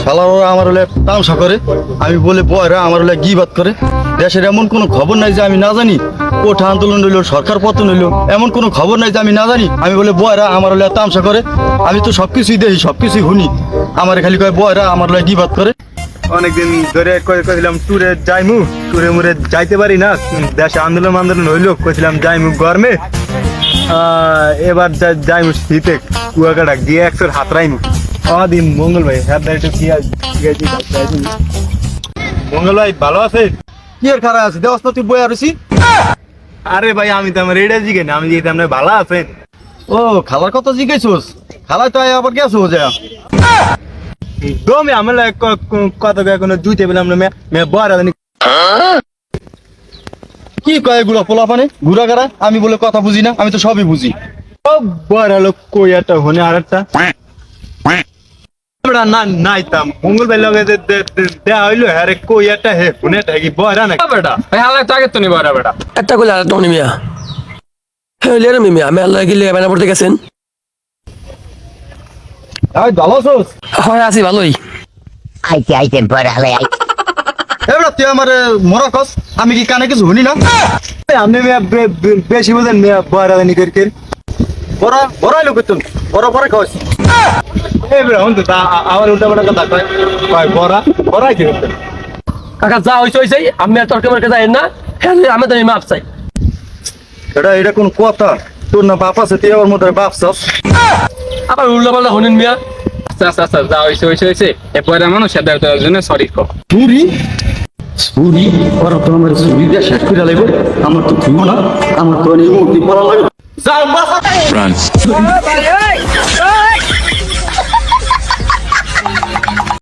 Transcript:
শালারা আমার হলে তামসা করে, আমি বলে বয়রা আমার হলে গিবাত করে। দেশের এমন কোনো খবর নাই যে আমি না জানি। কোঠা আন্দোলন হইলো, সরকার পতন হইলো, এমন কোনো খবর নাই যে আমি না জানি। আমি বলে বয়রা আমার হলে তামসা করে। আমি তো সবকিছুই দেখি, সবকিছুই শুনি। আমার খালি কয় বয়রা আমার হলে গিবাত করে। অনেকদিন ধরে কইছিলাম ট্যুরে যাইমু, ট্যুরে মুরে যাইতে পারি না। দেশে আন্দোলন হইলো, কইছিলাম যাইমু গরমে। এবার যাইমু শীতে, কুয়াকাটা গিয়ে একশোর হাত রাইমু। দিন মঙ্গল ভাই, হ্যাঁ একটু কি মঙ্গল ভাই ভালো আছে? কি আর খারাপ আছে, দেওয়াস তুই বই আরছি। আরে ভাই আমি তো আমার রেডা জিগে না, আমি যেতাম না ভালো আছেন। ও খালার কথা জিজ্ঞাসোস? খালায় তো আবার গেছো যা দমে আমার কত কোনো জুইতে পেলাম না। বড় কি কয় এগুলো পোলা পানে ঘুরা গাড়া? আমি বলে কথা বুঝি না? আমি তো সবই বুঝি। ও বড় লোক কই একটা হনে আর একটা না নাইতাম মঙ্গল ভাই লগে দেয়া হইলো। আরে কই একটা হে ফোনে কি বড় না বেটা ভাই হালা তো আগে তো নি বড় বেটা একটা কইলে আর টনি মিয়া হইলে রে মিয়া আমি আল্লাহ গিলে বানা পড়তে গেছেন। আই ভালো আছোস? হয় আছি ভালোই। আইতে আইতে বড় হলে আইতে এবার তুই আমার মরা কস, আমি কি কানে কিছু শুনি না? আপনি বেশি বোঝেন বড় নিকে বড় বড় লোক তুমি বড় বড় খাওয়াস। এবার হন তো আমার উল্টা পাল্টা কথা কয় কয় বড় বড়াই কি কাকা যা হইছে হইছে আমি আর তর্কে মার্কে যাই না। হ্যাঁ আমি তো মাপ চাই। এটা কোন কথা? তোর না বাপ আছে, তুই আমার মতো বাপ চাস? আবার উল্টা পাল্টা হনেন মিয়া। আচ্ছা আচ্ছা আচ্ছা যা হইছে এরপরে মানুষ সাদার জন্য সরি কর। চুরি চুরি ওরা তো আমার চুরি দিয়ে শেষ করে লাগবে। আমার তো থুব না, আমার তো এই মুক্তি পড়া লাগবে। যা বাসা